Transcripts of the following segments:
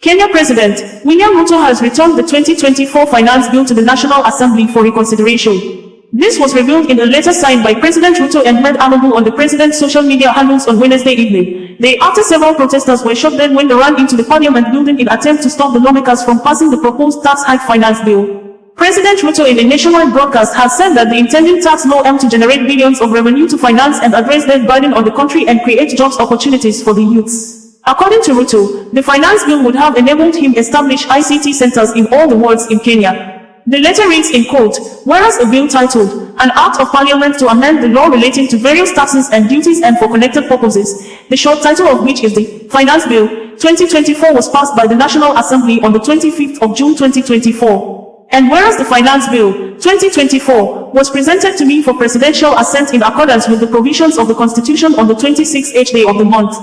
Kenya President William Ruto has returned the 2024 Finance Bill to the National Assembly for reconsideration. This was revealed in a letter signed by President Ruto and made available on the President's social media handles on Wednesday evening. Day after several protesters were shot dead when they ran into the Parliament building in attempt to stop the lawmakers from passing the proposed tax hike finance bill. President Ruto in a nationwide broadcast has said that the intended tax law aims to generate billions of revenue to finance and address debt burden on the country and create jobs opportunities for the youths. According to Ruto, the finance bill would have enabled him establish ICT centers in all the wards in Kenya. The letter reads in quote, whereas a bill titled, An Act of Parliament to amend the law relating to various taxes and duties and for connected purposes, the short title of which is the Finance Bill 2024 was passed by the National Assembly on the 25th of June 2024. And whereas the Finance Bill 2024 was presented to me for presidential assent in accordance with the provisions of the Constitution on the 26th day of the month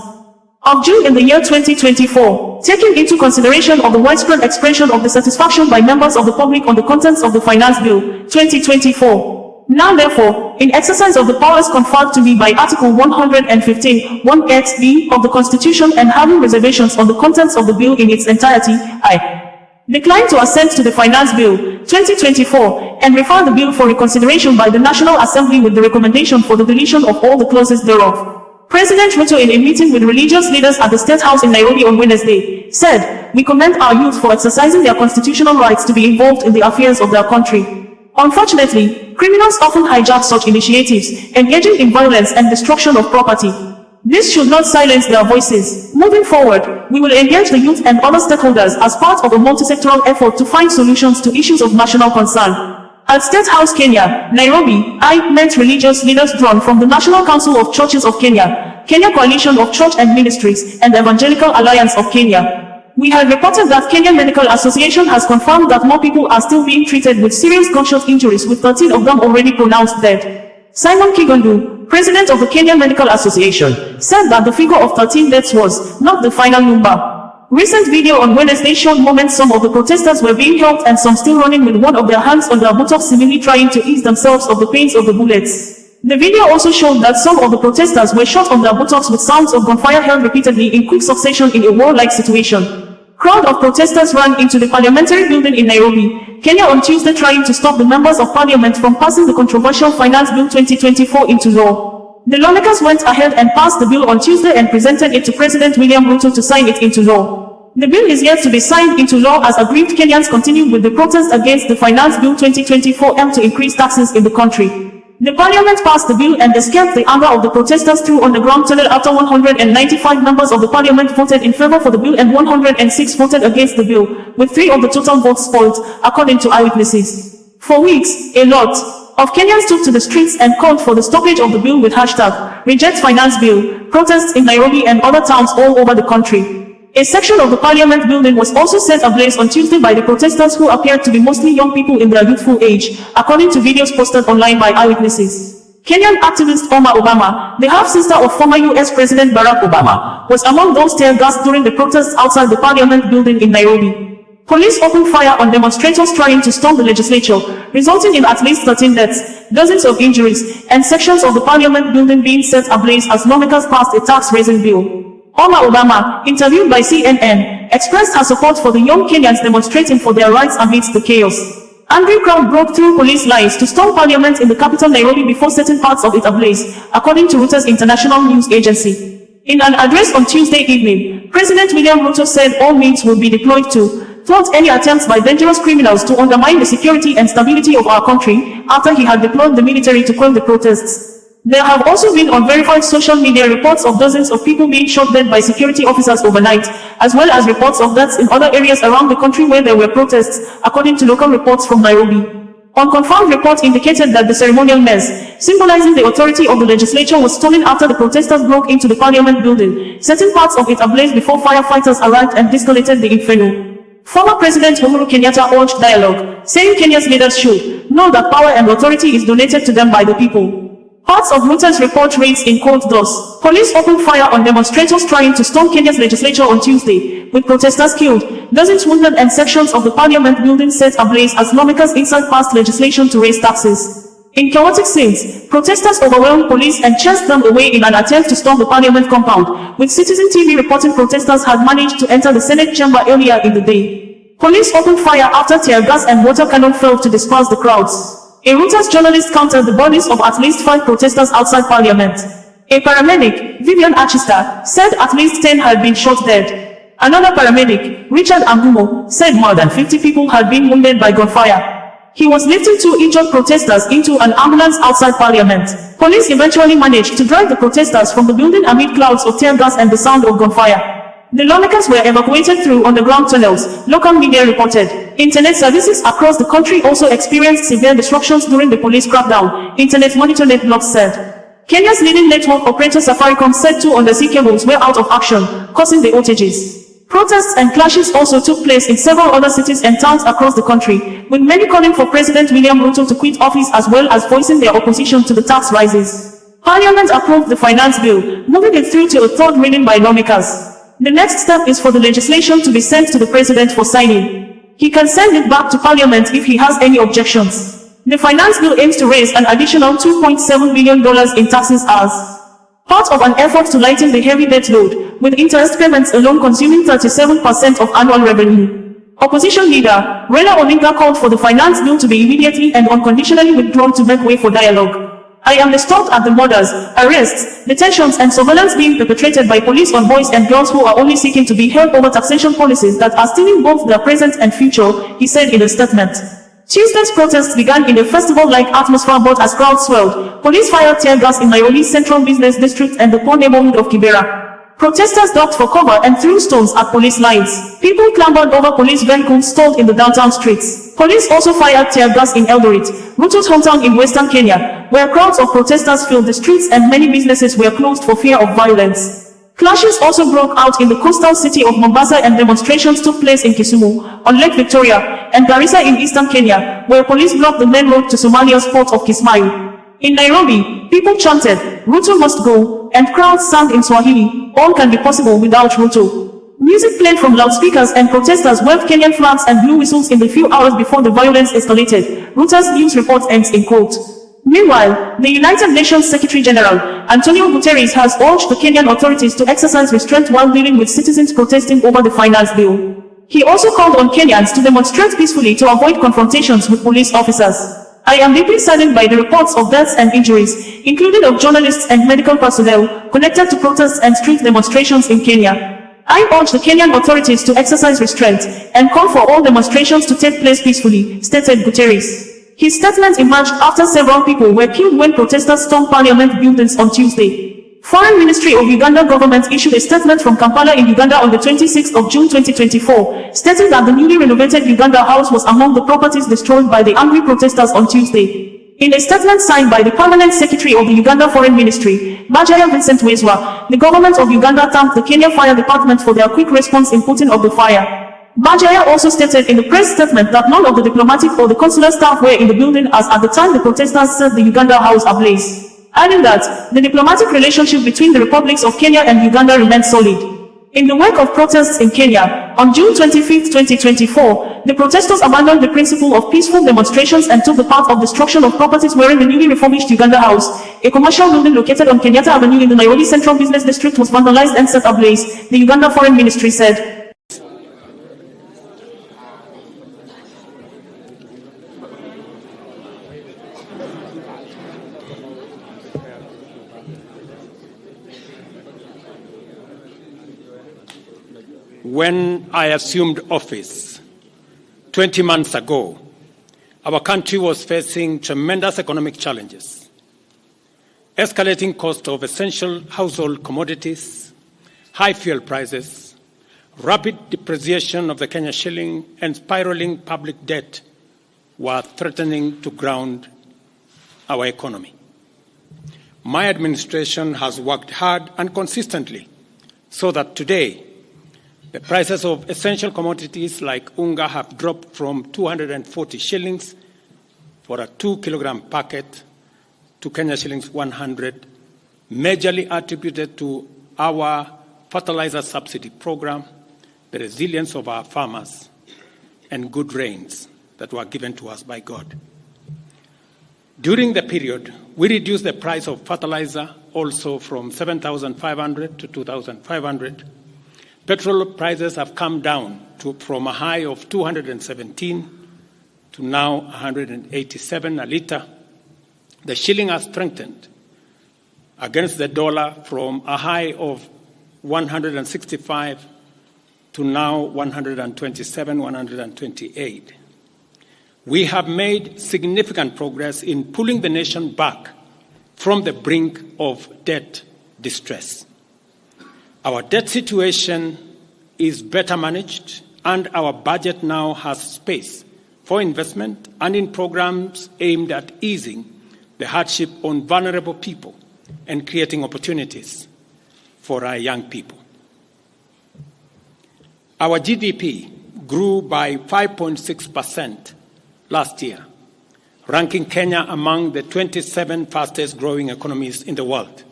of June in the year 2024, taking into consideration of the widespread expression of dissatisfaction by members of the public on the contents of the Finance Bill 2024. Now therefore, in exercise of the powers conferred to me by Article 115, 1xb of the Constitution and having reservations on the contents of the bill in its entirety, I decline to assent to the Finance Bill 2024 and refer the bill for reconsideration by the National Assembly with the recommendation for the deletion of all the clauses thereof. President Ruto in a meeting with religious leaders at the State House in Nairobi on Wednesday, said, we commend our youth for exercising their constitutional rights to be involved in the affairs of their country. Unfortunately, criminals often hijack such initiatives, engaging in violence and destruction of property. This should not silence their voices. Moving forward, we will engage the youth and other stakeholders as part of a multi-sectoral effort to find solutions to issues of national concern. At State House, Kenya, Nairobi, I met religious leaders drawn from the National Council of Churches of Kenya, Kenya Coalition of Church and Ministries, and Evangelical Alliance of Kenya. We had reported that Kenya Medical Association has confirmed that more people are still being treated with serious gunshot injuries, with 13 of them already pronounced dead. Simon Kigondu, president of the Kenya Medical Association, said that the figure of 13 deaths was not the final number. Recent video on Wednesday showed moments some of the protesters were being helped and some still running with one of their hands on their buttocks, seemingly trying to ease themselves of the pains of the bullets. The video also showed that some of the protesters were shot on their buttocks with sounds of gunfire held repeatedly in quick succession in a war-like situation. Crowd of protesters ran into the parliamentary building in Nairobi, Kenya on Tuesday, trying to stop the members of parliament from passing the controversial Finance Bill 2024 into law. The lawmakers went ahead and passed the bill on Tuesday and presented it to President William Ruto to sign it into law. The bill is yet to be signed into law as aggrieved Kenyans continue with the protest against the Finance Bill 2024 aimed to increase taxes in the country. The parliament passed the bill and escaped the anger of the protesters through underground tunnel after 195 members of the parliament voted in favor for the bill and 106 voted against the bill, with 3 of the total votes spoiled, according to eyewitnesses. For weeks, a lot of Kenyans took to the streets and called for the stoppage of the bill with hashtag Reject Finance Bill. Protests in Nairobi and other towns all over the country. A section of the parliament building was also set ablaze on Tuesday by the protesters, who appeared to be mostly young people in their youthful age, according to videos posted online by eyewitnesses. Kenyan activist Omar Obama, the half-sister of former US President Barack Obama, was among those tear-gassed during the protests outside the parliament building in Nairobi. Police opened fire on demonstrators trying to storm the legislature, resulting in at least 13 deaths, dozens of injuries, and sections of the parliament building being set ablaze as lawmakers passed a tax-raising bill. Omar Obama, interviewed by CNN, expressed her support for the young Kenyans demonstrating for their rights amidst the chaos. Angry crowd broke through police lines to storm parliament in the capital Nairobi before setting parts of it ablaze, according to Reuters international news agency. In an address on Tuesday evening, President William Ruto said all means will be deployed to thwart any attempts by dangerous criminals to undermine the security and stability of our country, after he had deployed the military to quell the protests. There have also been unverified social media reports of dozens of people being shot dead by security officers overnight, as well as reports of deaths in other areas around the country where there were protests, according to local reports from Nairobi. Unconfirmed reports indicated that the ceremonial mess, symbolizing the authority of the legislature, was stolen after the protesters broke into the parliament building, setting parts of it ablaze before firefighters arrived and de-escalated the inferno. Former President Uhuru Kenyatta urged dialogue, saying Kenya's leaders should know that power and authority is donated to them by the people. Parts of Reuters report reads in quote thus: police opened fire on demonstrators trying to storm Kenya's legislature on Tuesday, with protesters killed, dozens wounded and sections of the parliament building set ablaze as lawmakers inside passed legislation to raise taxes. In chaotic scenes, protesters overwhelmed police and chased them away in an attempt to storm the parliament compound, with Citizen TV reporting protesters had managed to enter the Senate chamber earlier in the day. Police opened fire after tear gas and water cannon failed to disperse the crowds. A Reuters journalist counted the bodies of at least 5 protesters outside parliament. A paramedic, Vivian Achista, said at least 10 had been shot dead. Another paramedic, Richard Angumo, said more than 50 people had been wounded by gunfire. He was lifting 2 injured protesters into an ambulance outside parliament. Police eventually managed to drive the protesters from the building amid clouds of tear gas and the sound of gunfire. The lawmakers were evacuated through underground tunnels, local media reported. Internet services across the country also experienced severe disruptions during the police crackdown, Internet Monitor Netblocks said. Kenya's leading network operator Safaricom said 2 undersea cables were out of action, causing the outages. Protests and clashes also took place in several other cities and towns across the country, with many calling for President William Ruto to quit office as well as voicing their opposition to the tax rises. Parliament approved the finance bill, moving it through to a third reading by lawmakers. The next step is for the legislation to be sent to the President for signing. He can send it back to Parliament if he has any objections. The finance bill aims to raise an additional $2.7 billion in taxes as part of an effort to lighten the heavy debt load, with interest payments alone consuming 37% of annual revenue. Opposition leader, Raila Odinga called for the finance bill to be immediately and unconditionally withdrawn to make way for dialogue. I am disturbed at the murders, arrests, detentions and surveillance being perpetrated by police on boys and girls who are only seeking to be held over taxation policies that are stealing both their present and future, he said in a statement. Tuesday's protests began in a festival-like atmosphere but as crowds swelled, police fired tear gas in Nairobi's central business district and the poor neighborhood of Kibera. Protesters ducked for cover and threw stones at police lines. People clambered over police vehicles stalled in the downtown streets. Police also fired tear gas in Eldoret, Ruto's hometown in western Kenya, where crowds of protesters filled the streets and many businesses were closed for fear of violence. Clashes also broke out in the coastal city of Mombasa and demonstrations took place in Kisumu, on Lake Victoria, and Garissa in eastern Kenya, where police blocked the main road to Somalia's port of Kismayo. In Nairobi, people chanted, "Ruto must go," and crowds sang in Swahili, "All can be possible without Ruto." Music played from loudspeakers and protesters waved Kenyan flags and blew whistles in the few hours before the violence escalated, Reuters news report ends in quote. Meanwhile, the United Nations Secretary-General, Antonio Guterres, has urged the Kenyan authorities to exercise restraint while dealing with citizens protesting over the finance bill. He also called on Kenyans to demonstrate peacefully to avoid confrontations with police officers. I am deeply saddened by the reports of deaths and injuries, including of journalists and medical personnel, connected to protests and street demonstrations in Kenya. I urge the Kenyan authorities to exercise restraint and call for all demonstrations to take place peacefully, stated Guterres. His statement emerged after several people were killed when protesters stormed parliament buildings on Tuesday. Foreign Ministry of Uganda government issued a statement from Kampala in Uganda on the 26th of June 2024, stating that the newly renovated Uganda House was among the properties destroyed by the angry protesters on Tuesday. In a statement signed by the Permanent Secretary of the Uganda Foreign Ministry, Bajaya Vincent Wezwa, the government of Uganda thanked the Kenya Fire Department for their quick response in putting out the fire. Bajaya also stated in the press statement that none of the diplomatic or the consular staff were in the building as at the time the protesters set the Uganda House ablaze, adding that the diplomatic relationship between the republics of Kenya and Uganda remains solid. In the wake of protests in Kenya, on June 25, 2024, the protesters abandoned the principle of peaceful demonstrations and took the path of destruction of properties wherein the newly refurbished Uganda House, a commercial building located on Kenyatta Avenue in the Nairobi Central Business District, was vandalized and set ablaze, the Uganda Foreign Ministry said. When I assumed office 20 months ago, our country was facing tremendous economic challenges, escalating cost of essential household commodities, high fuel prices, rapid depreciation of the Kenya shilling, and spiraling public debt were threatening to ground our economy. My administration has worked hard and consistently so that today, the prices of essential commodities like unga have dropped from 240 shillings for a 2-kilogram packet to Kenya shillings 100, majorly attributed to our fertilizer subsidy program, the resilience of our farmers, and good rains that were given to us by God. During the period, we reduced the price of fertilizer also from 7,500 to 2,500. Petrol prices have come down from a high of 217 to now 187 a litre. The shilling has strengthened against the dollar from a high of 165 to now 127, 128. We have made significant progress in pulling the nation back from the brink of debt distress. Our debt situation is better managed, and our budget now has space for investment and in programs aimed at easing the hardship on vulnerable people and creating opportunities for our young people. Our GDP grew by 5.6% last year, ranking Kenya among the 27 fastest growing economies in the world.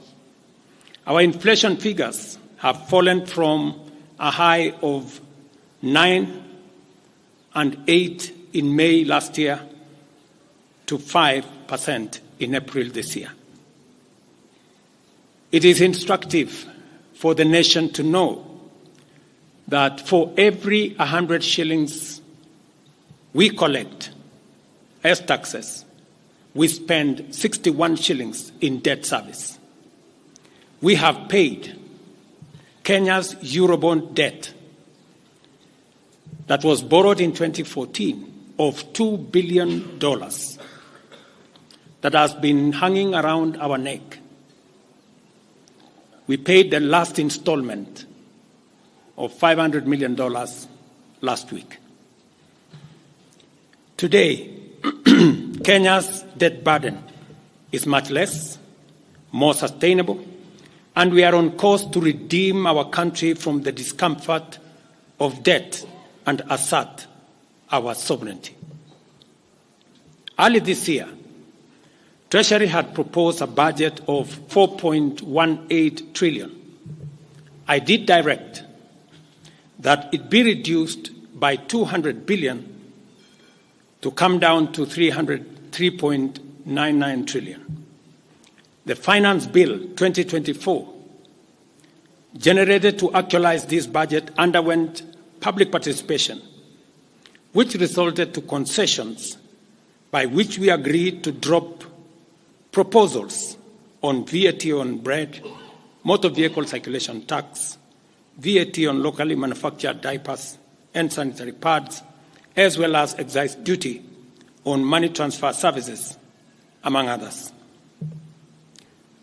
Our inflation figures have fallen from a high of 9 and 8 in May last year to 5% in April this year. It is instructive for the nation to know that for every 100 shillings we collect as taxes, we spend 61 shillings in debt service. We have paid Kenya's Eurobond debt that was borrowed in 2014 of $2 billion that has been hanging around our neck. We paid the last installment of $500 million last week. Today, Kenya's debt burden is much less, more sustainable, and we are on course to redeem our country from the discomfort of debt and assert our sovereignty. Early this year, Treasury had proposed a budget of 4.18 trillion. I did direct that it be reduced by 200 billion to come down to 3.99 trillion. The Finance Bill 2024, generated to actualize this budget, underwent public participation, which resulted to concessions by which we agreed to drop proposals on VAT on bread, motor vehicle circulation tax, VAT on locally manufactured diapers and sanitary pads, as well as excise duty on money transfer services, among others.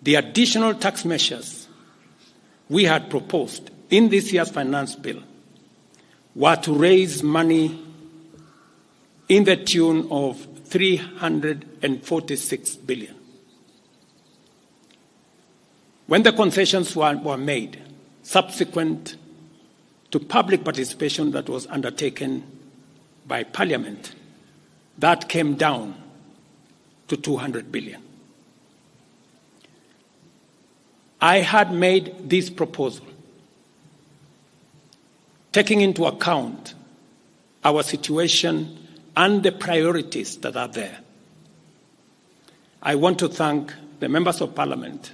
The additional tax measures we had proposed in this year's finance bill were to raise money in the tune of 346 billion. When the concessions were made, subsequent to public participation that was undertaken by Parliament, that came down to 200 billion. I had made this proposal taking into account our situation and the priorities that are there. I want to thank the members of Parliament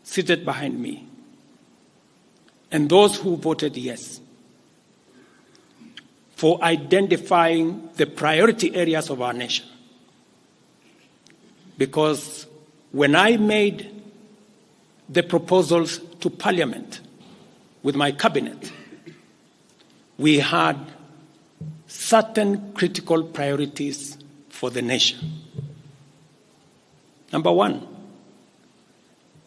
seated behind me and those who voted yes for identifying the priority areas of our nation. Because when I made the proposals to Parliament with my cabinet, we had certain critical priorities for the nation. Number one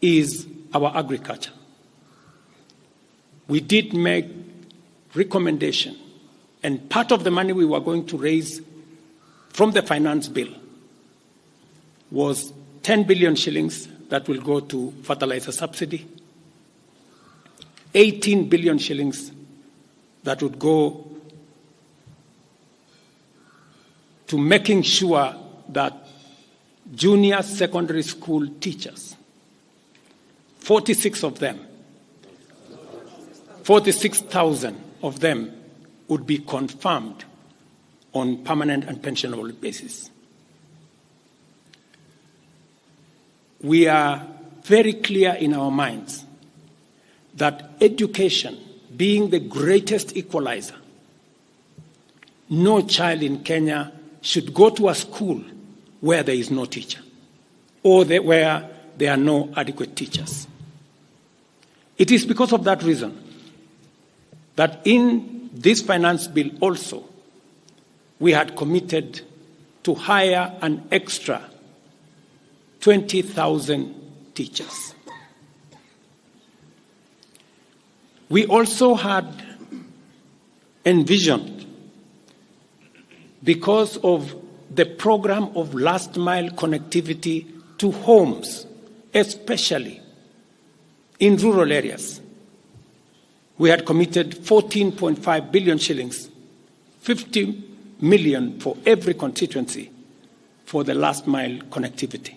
is our agriculture. We did make recommendation, and part of the money we were going to raise from the finance bill was 10 billion shillings that will go to fertilizer subsidy, 18 billion shillings that would go to making sure that junior secondary school teachers, 46,000 of them would be confirmed on permanent and pensionable basis. we are very clear in our minds that education being the greatest equalizer, no child in Kenya should go to a school where there is no teacher or where there are no adequate teachers. It is because of that reason that in this finance bill also, we had committed to hire an extra 20,000 teachers. We also had envisioned, because of the program of last mile connectivity to homes, especially in rural areas, we had committed 14.5 billion shillings, 50 million for every constituency for the last mile connectivity.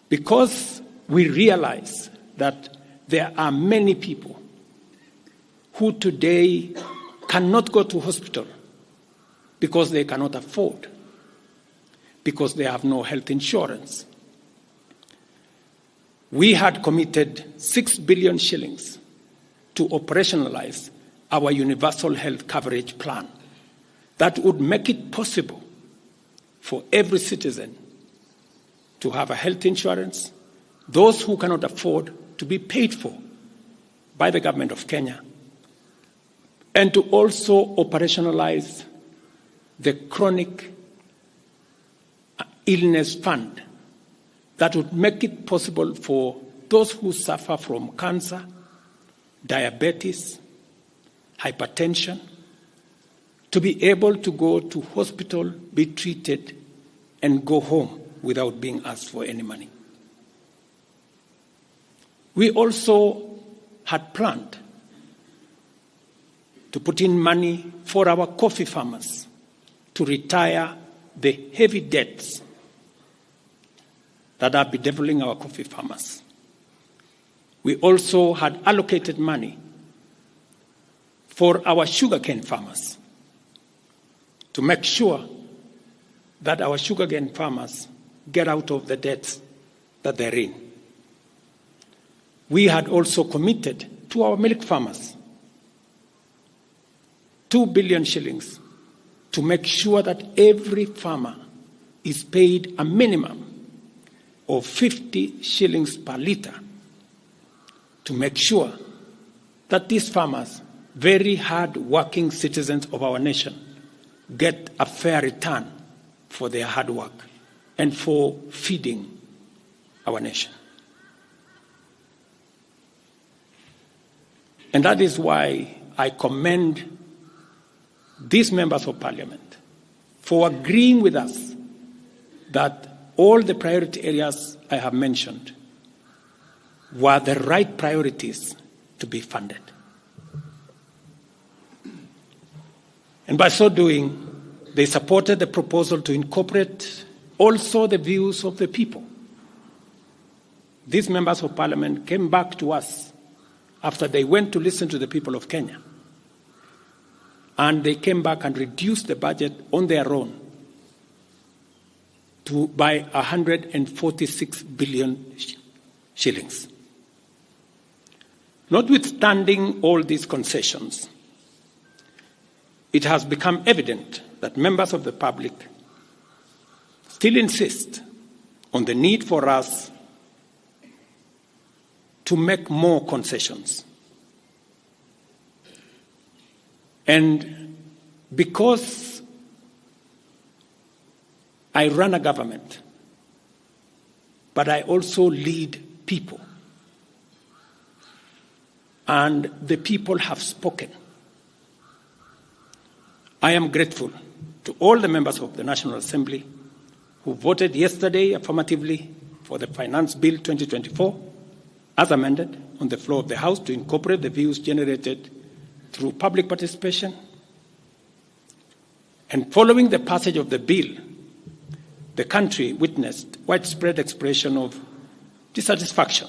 Because we realize that there are many people who today cannot go to hospital because they cannot afford, because they have no health insurance. We had committed 6 billion shillings to operationalize our universal health coverage plan that would make it possible for every citizen to have a health insurance, those who cannot afford to be paid for by the government of Kenya, and to also operationalize the chronic illness fund that would make it possible for those who suffer from cancer, diabetes, hypertension, to be able to go to hospital, be treated, and go home without being asked for any money. We also had planned to put in money for our coffee farmers to retire the heavy debts that are bedeviling our coffee farmers. We also had allocated money for our sugarcane farmers to make sure that our sugarcane farmers get out of the debts that they're in. We had also committed to our milk farmers 2 billion shillings to make sure that every farmer is paid a minimum of 50 shillings per litre to make sure that these farmers, very hard-working citizens of our nation, get a fair return for their hard work and for feeding our nation. And that is why I commend these members of parliament for agreeing with us that all the priority areas I have mentioned were the right priorities to be funded. And by so doing, they supported the proposal to incorporate also the views of the people. These members of parliament came back to us after they went to listen to the people of Kenya. And they came back and reduced the budget on their own by 146 billion shillings. Notwithstanding all these concessions, it has become evident that members of the public still insist on the need for us to make more concessions. And because I run a government, but I also lead people, and the people have spoken, I am grateful to all the members of the National Assembly who voted yesterday affirmatively for the Finance Bill 2024 as amended on the floor of the House to incorporate the views generated through public participation. And following the passage of the bill, the country witnessed widespread expression of dissatisfaction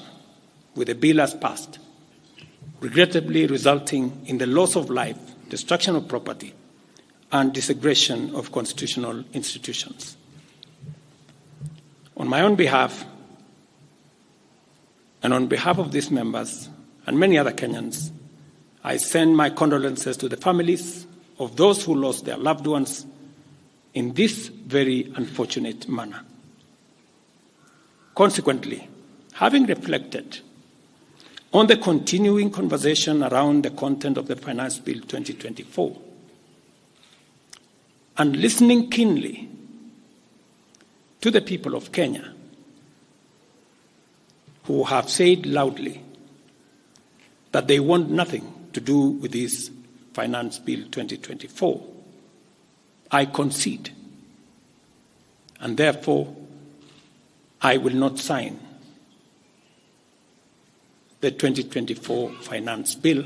with the bill as passed, regrettably resulting in the loss of life, destruction of property, and disintegration of constitutional institutions. On my own behalf, and on behalf of these members and many other Kenyans, I send my condolences to the families of those who lost their loved ones in this very unfortunate manner. Consequently, having reflected on the continuing conversation around the content of the Finance Bill 2024, and listening keenly to the people of Kenya who have said loudly that they want nothing to do with this Finance Bill 2024, I concede, and therefore I will not sign the 2024 Finance Bill,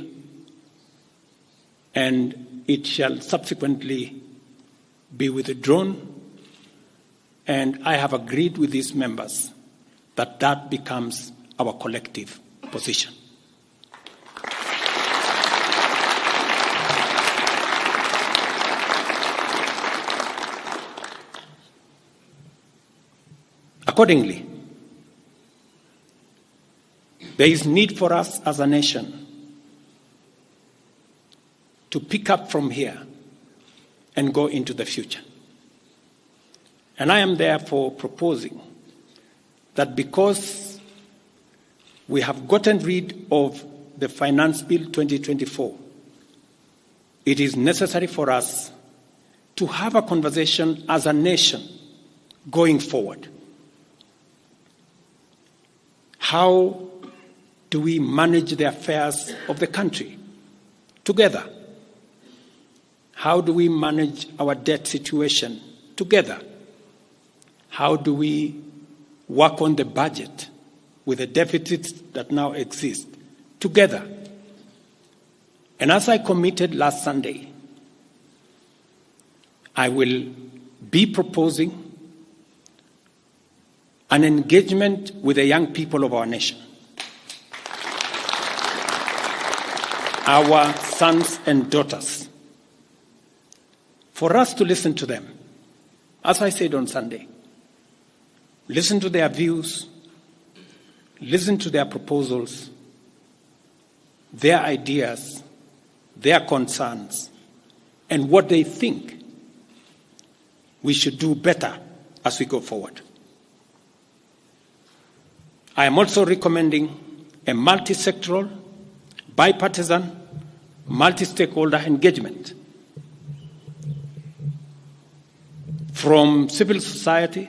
and it shall subsequently be withdrawn, and I have agreed with these members that that becomes our collective position. Accordingly, there is need for us as a nation to pick up from here and go into the future. And I am therefore proposing that because we have gotten rid of the Finance Bill 2024, it is necessary for us to have a conversation as a nation going forward. How do we manage the affairs of the country together? How do we manage our debt situation together? How do we work on the budget with the deficits that now exist together? And as I committed last Sunday, I will be proposing an engagement with the young people of our nation, our sons and daughters, for us to listen to them. As I said on Sunday, listen to their views, listen to their proposals, their ideas, their concerns, and what they think we should do better as we go forward. I am also recommending a multi-sectoral, bipartisan, multi-stakeholder engagement from civil society,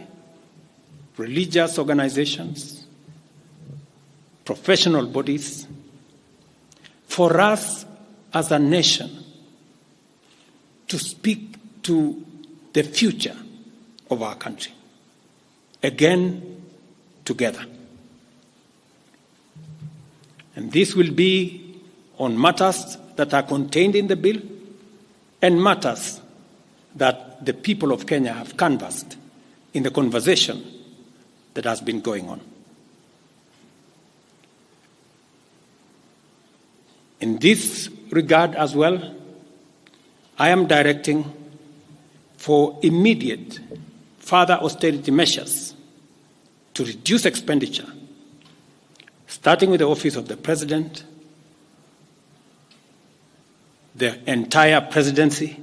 religious organizations, professional bodies, for us as a nation to speak to the future of our country, again, together. And this will be on matters that are contained in the bill and matters that the people of Kenya have canvassed in the conversation that has been going on. In this regard as well, I am directing for immediate further austerity measures to reduce expenditure, starting with the Office of the President, the entire presidency,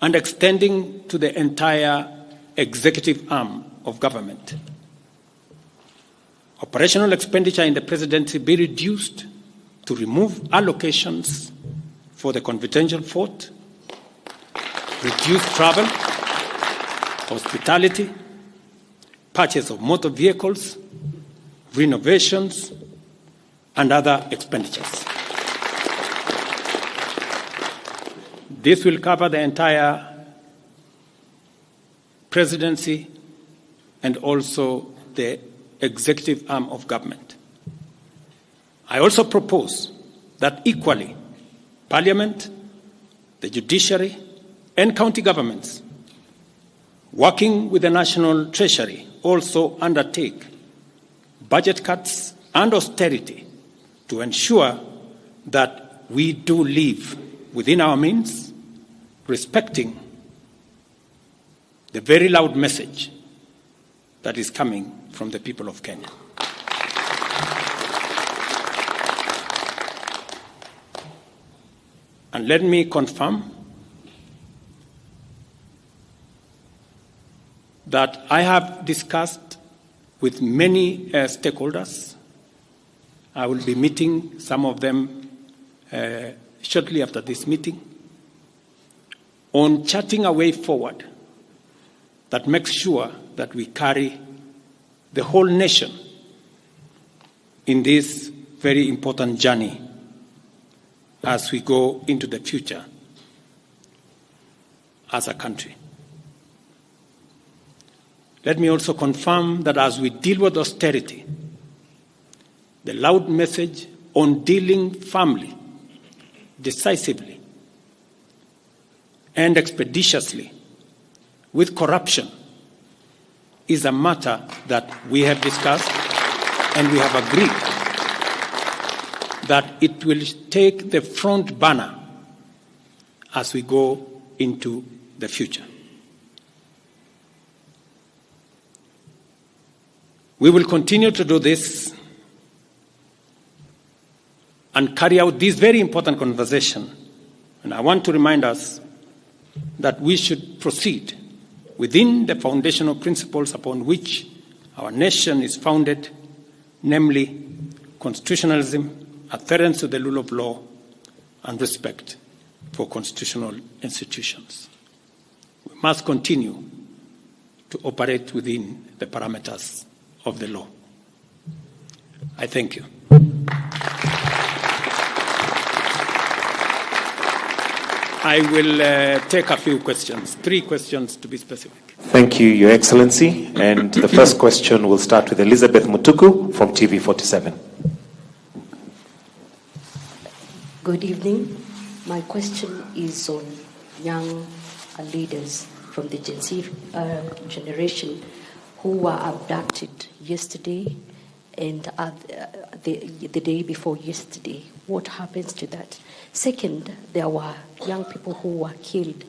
and extending to the entire executive arm of government. Operational expenditure in the presidency be reduced to remove allocations for the confidential fort, reduce travel, hospitality, purchase of motor vehicles, renovations, and other expenditures. This will cover the entire presidency and also the executive arm of government. I also propose that equally, Parliament, the judiciary, and county governments, working with the National Treasury, also undertake budget cuts and austerity to ensure that we do live within our means, respecting the very loud message that is coming from the people of Kenya. And let me confirm that I have discussed with many stakeholders. I will be meeting some of them shortly after this meeting on charting a way forward that makes sure that we carry the whole nation in this very important journey as we go into the future as a country. Let me also confirm that as we deal with austerity, the loud message on dealing firmly, decisively, and expeditiously with corruption is a matter that we have discussed and we have agreed that it will take the front banner as we go into the future. We will continue to do this and carry out this very important conversation. And I want to remind us that we should proceed within the foundational principles upon which our nation is founded, namely constitutionalism, adherence to the rule of law, and respect for constitutional institutions. We must continue to operate within the parameters of the law. I thank you. I will take a few questions, 3 questions to be specific. Thank you, Your Excellency. And the first question will start with Elizabeth Mutuku from TV47. Good evening. My question is on young leaders from the Gen Z generation who were abducted yesterday and the day before yesterday. What happens to that? Second, there were young people who were killed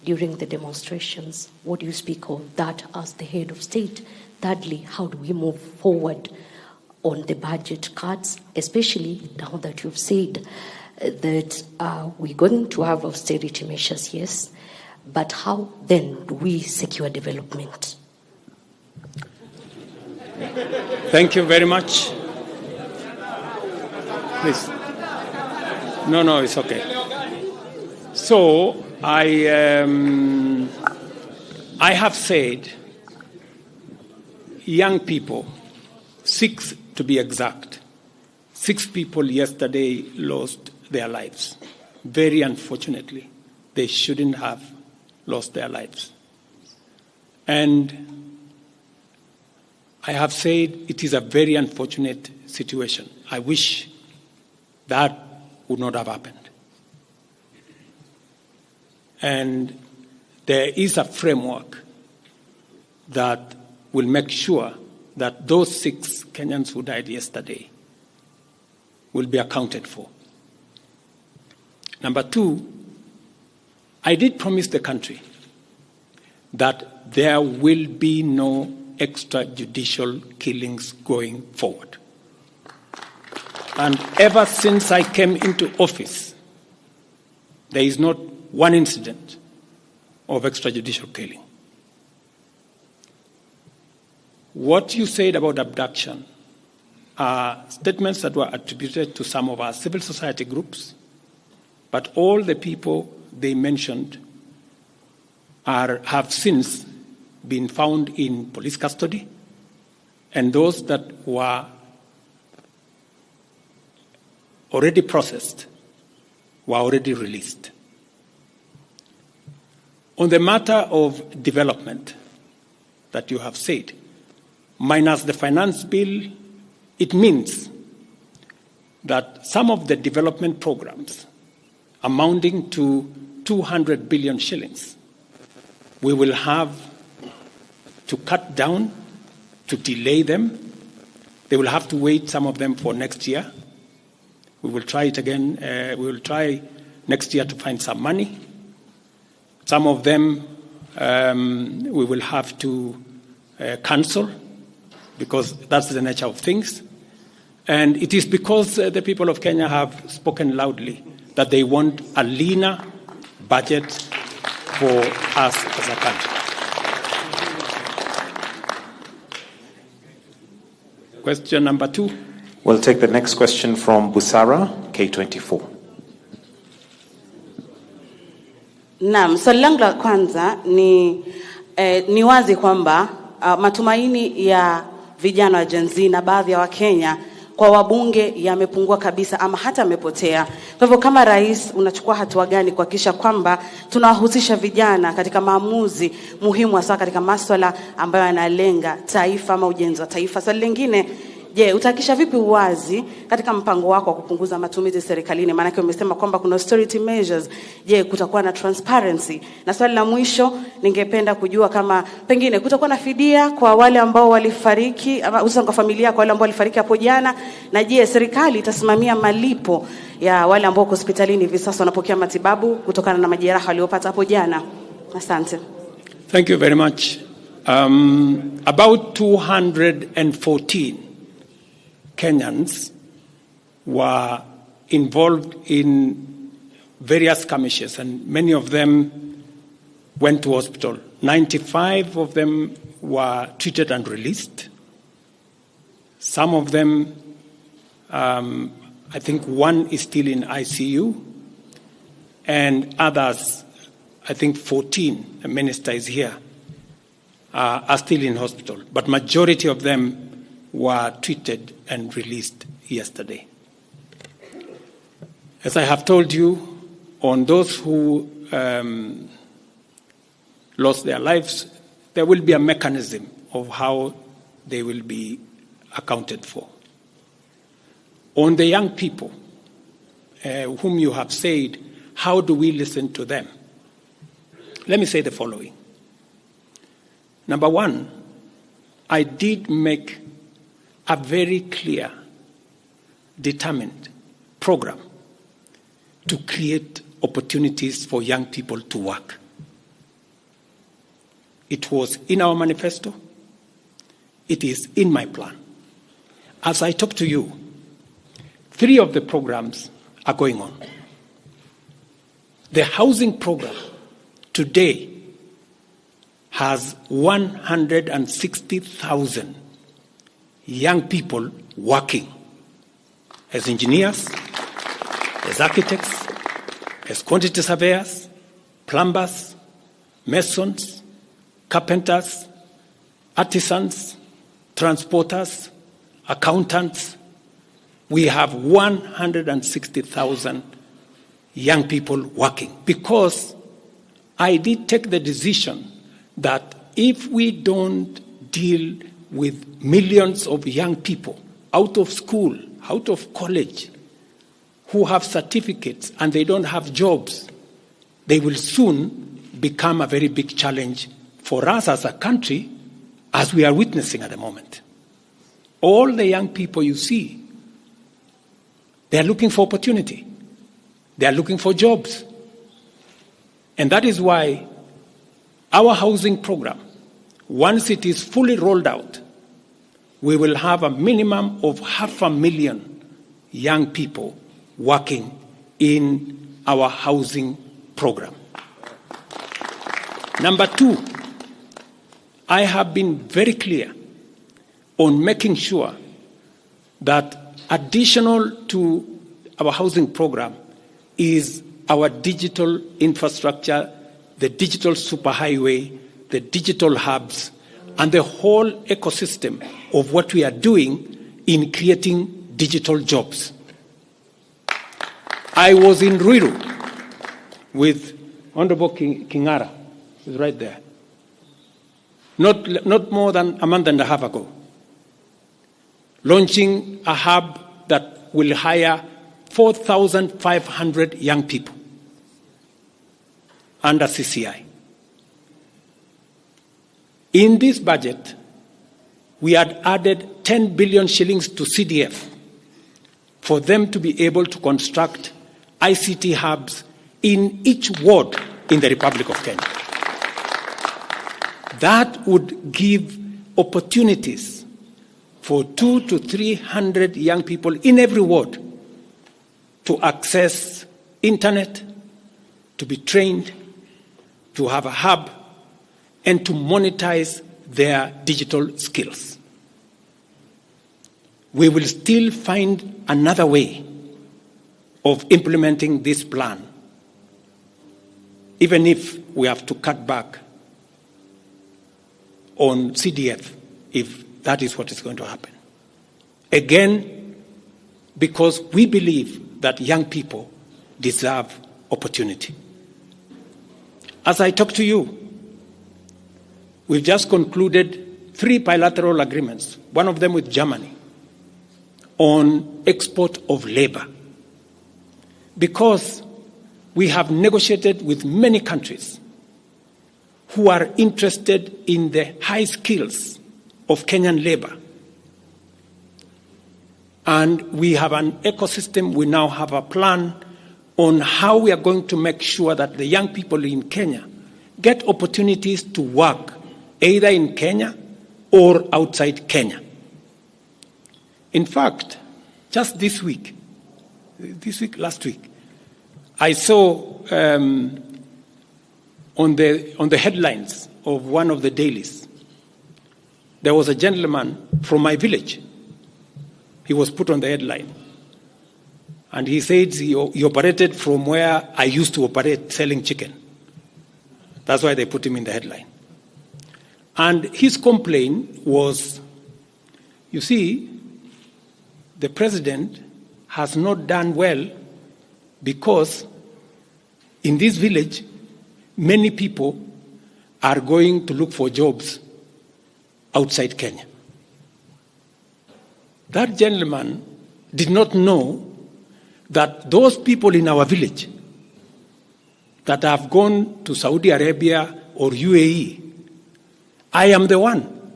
during the demonstrations. What do you speak of that as the head of state? Thirdly, how do we move forward on the budget cuts, especially now that you've said that we're going to have austerity measures, yes, but how then do we secure development? Thank you very much. Please. No, it's okay. So I have said young people, 6 to be exact, 6 people yesterday lost their lives. Very unfortunately, they shouldn't have lost their lives. And I have said it is a very unfortunate situation. I wish that would not have happened. And there is a framework that will make sure that those 6 Kenyans who died yesterday will be accounted for. Number 2, I did promise the country that there will be no extrajudicial killings going forward. And ever since I came into office, there is not one incident of extrajudicial killing. What you said about abduction are statements that were attributed to some of our civil society groups, but all the people they mentioned have since been found in police custody, and those that were already processed were already released. On the matter of development that you have said, minus the finance bill, it means that some of the development programs amounting to 200 billion shillings, we will have to cut down, to delay them. They will have to wait, some of them, for next year. We will try it again. We will try next year to find some money. Some of them we will have to cancel, because that's the nature of things. And it is because the people of Kenya have spoken loudly that they want a leaner budget for us as a country. Question number 2. We'll take the next question from Busara, K24. Naam, swali langu la kwanza ni wazi kwamba matumaini ya vijana wa Gen Z na baadhi ya Wakenya kwa wabunge yamepungua kabisa ama hata yamepotea. Kwa hivyo kama rais unachukua hatua gani kuhakikisha kwamba tunawahusisha vijana katika maamuzi muhimu hasa katika masuala ambayo yanalenga taifa ama ujenzi wa taifa? Swali lingine, je, utahakikisha vipi uwazi katika mpango wako wa kupunguza matumizi serikalini? Maana yake umesema kwamba kuna austerity measures. Je, kutakuwa na transparency? Na swali la mwisho, ningependa kujua kama pengine kutakuwa na fidia kwa wale ambao walifariki ama hususan kwa familia kwa wale ambao walifariki hapo jana, na je, serikali itasimamia malipo ya wale ambao hospitalini hivi sasa wanapokea matibabu kutokana na majeraha waliopata hapo jana? Asante. Thank you very much. About 214 Kenyans were involved in various skirmishes, and many of them went to hospital. 95 of them were treated and released. Some of them, I think one is still in ICU, and others, I think 14, the minister is here, are still in hospital. But majority of them were treated and released yesterday. As I have told you, on those who lost their lives, there will be a mechanism of how they will be accounted for. On the young people whom you have said, how do we listen to them? Let me say the following. Number one, I did make a very clear, determined program to create opportunities for young people to work. It was in our manifesto. It is in my plan. As I talk to you, 3 of the programs are going on. The housing program today has 160,000 young people working as engineers, as architects, as quantity surveyors, plumbers, masons, carpenters, artisans, transporters, accountants. We have 160,000 young people working because I did take the decision that if we don't deal with millions of young people out of school, out of college, who have certificates and they don't have jobs, they will soon become a very big challenge for us as a country, as we are witnessing at the moment. All the young people you see, they are looking for opportunity. They are looking for jobs. And that is why our housing program, once it is fully rolled out, we will have a minimum of 500,000 young people working in our housing program. Number 2, I have been very clear on making sure that additional to our housing program is our digital infrastructure, the digital superhighway, the digital hubs, and the whole ecosystem of what we are doing in creating digital jobs. I was in Ruto with Honorable Kingara, who's right there, not more than a month and a half ago, launching a hub that will hire 4,500 young people under CCI. In this budget, we had added 10 billion shillings to CDF for them to be able to construct ICT hubs in each ward in the Republic of Kenya. That would give opportunities for 200 to 300 young people in every ward to access internet, to be trained, to have a hub, and to monetize their digital skills. We will still find another way of implementing this plan, even if we have to cut back on CDF, if that is what is going to happen. Again, because we believe that young people deserve opportunity. As I talk to you, we've just concluded 3 bilateral agreements, one of them with Germany, on export of labor. Because we have negotiated with many countries who are interested in the high skills of Kenyan labor. And we have an ecosystem, we now have a plan on how we are going to make sure that the young people in Kenya get opportunities to work either in Kenya or outside Kenya. In fact, just last week, I saw on the headlines of one of the dailies, there was a gentleman from my village. He was put on the headline. And he said he operated from where I used to operate, selling chicken. That's why they put him in the headline. And his complaint was, you see, the president has not done well because in this village, many people are going to look for jobs outside Kenya. That gentleman did not know that those people in our village that have gone to Saudi Arabia or UAE, I am the one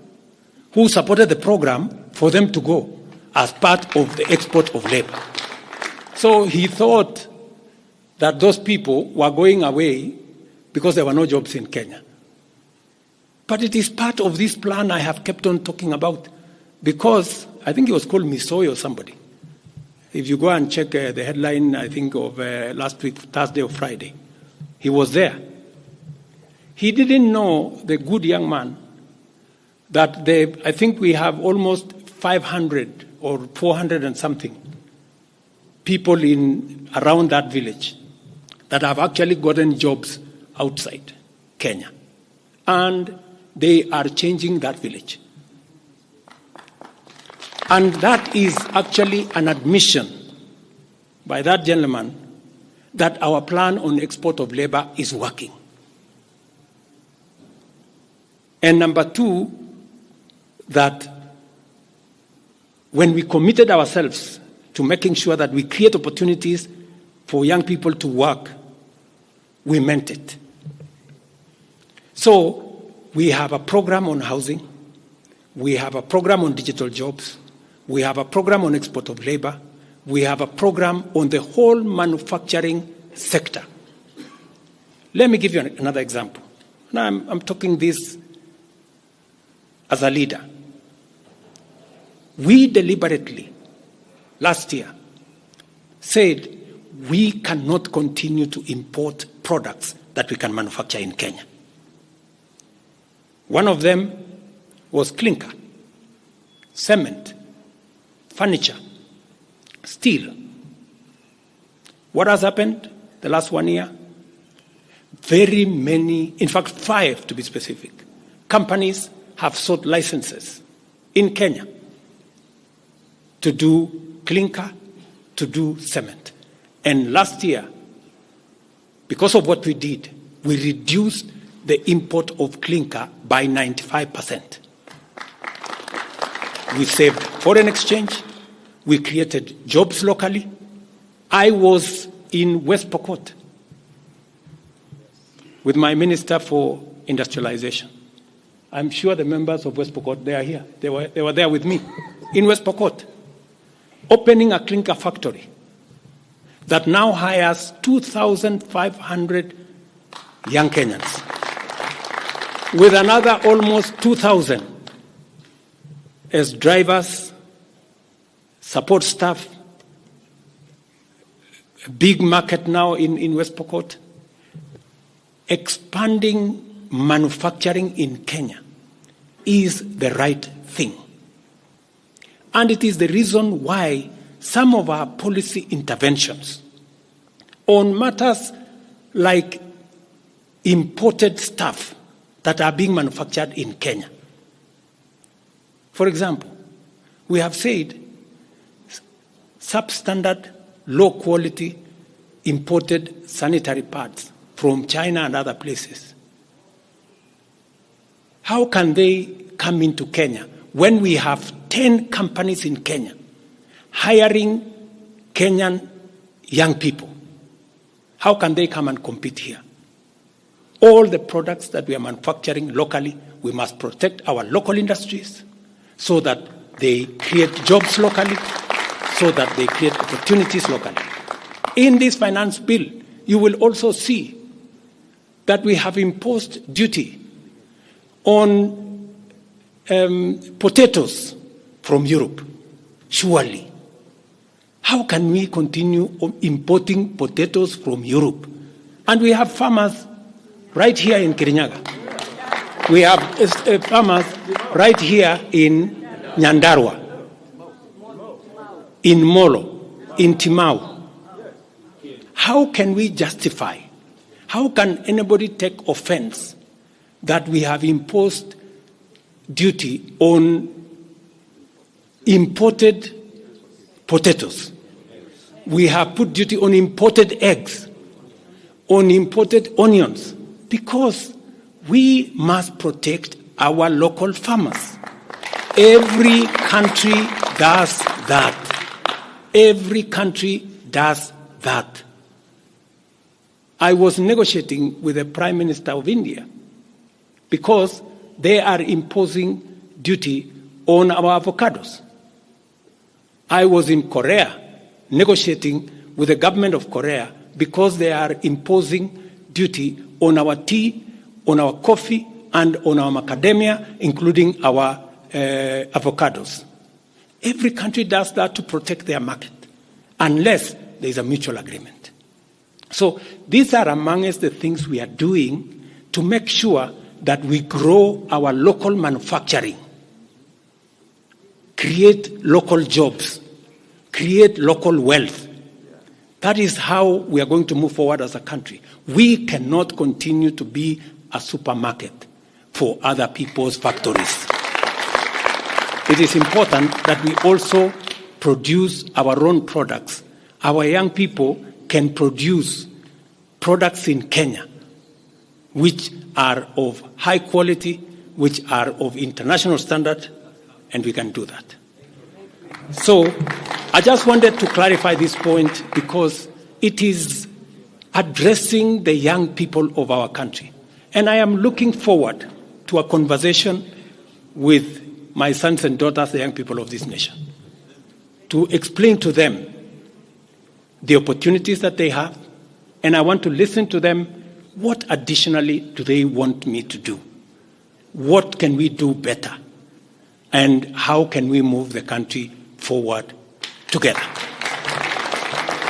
who supported the program for them to go as part of the export of labor. So he thought that those people were going away because there were no jobs in Kenya. But it is part of this plan I have kept on talking about, because I think it was called Misoy or somebody. If you go and check the headline, I think of last week, Thursday or Friday, he was there. He didn't know, the good young man, that I think we have almost 500 or 400 and something people around that village that have actually gotten jobs outside Kenya. And they are changing that village. And that is actually an admission by that gentleman that our plan on export of labor is working. And number 2, that when we committed ourselves to making sure that we create opportunities for young people to work, we meant it. So we have a program on housing, we have a program on digital jobs, we have a program on export of labor, we have a program on the whole manufacturing sector. Let me give you another example. Now I'm talking this as a leader. We deliberately, last year, said we cannot continue to import products that we can manufacture in Kenya. One of them was clinker, cement, furniture, steel. What has happened the last 1 year? Very many, in fact 5 to be specific, companies have sought licenses in Kenya to do clinker, to do cement. And last year, because of what we did, we reduced the import of clinker by 95%. We saved foreign exchange, we created jobs locally. I was in West Pokot with my Minister for Industrialization. I'm sure the members of West Pokot, they are here. They were there with me in West Pokot, opening a clinker factory that now hires 2,500 young Kenyans, with another almost 2,000 as drivers, support staff, a big market now in West Pokot, expanding manufacturing in Kenya is the right thing. And it is the reason why some of our policy interventions on matters like imported stuff that are being manufactured in Kenya. For example, we have said substandard, low quality imported sanitary pads from China and other places. How can they come into Kenya when we have 10 companies in Kenya hiring Kenyan young people? How can they come and compete here? All the products that we are manufacturing locally, we must protect our local industries so that they create jobs locally, so that they create opportunities locally. In this finance bill, you will also see that we have imposed duty on potatoes from Europe. Surely, how can we continue importing potatoes from Europe? And we have farmers right here in Kirinyaga. We have farmers right here in Nyandarua, in Molo, in Timau. How can we justify? How can anybody take offense that we have imposed duty on imported potatoes? We have put duty on imported eggs, on imported onions, because we must protect our local farmers. Every country does that. Every country does that. I was negotiating with the Prime Minister of India because they are imposing duty on our avocados. I was in Korea negotiating with the government of Korea because they are imposing duty on our tea, on our coffee, and on our macadamia, including our avocados. Every country does that to protect their market, unless there is a mutual agreement. So these are amongst the things we are doing to make sure that we grow our local manufacturing, create local jobs, create local wealth. That is how we are going to move forward as a country. We cannot continue to be a supermarket for other people's factories. It is important that we also produce our own products. Our young people can produce products in Kenya which are of high quality, which are of international standard, and we can do that. So I just wanted to clarify this point because it is addressing the young people of our country. And I am looking forward to a conversation with my sons and daughters, the young people of this nation, to explain to them the opportunities that they have, and I want to listen to them. What additionally do they want me to do? What can we do better? And how can we move the country forward together?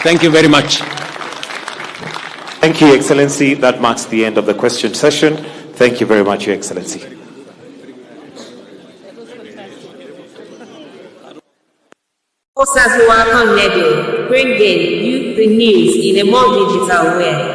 Thank you very much. Thank you, Excellency. That marks the end of the question session. Thank you very much, Your Excellency. OsazuwaA Radio, bringing you the news in a more digital way.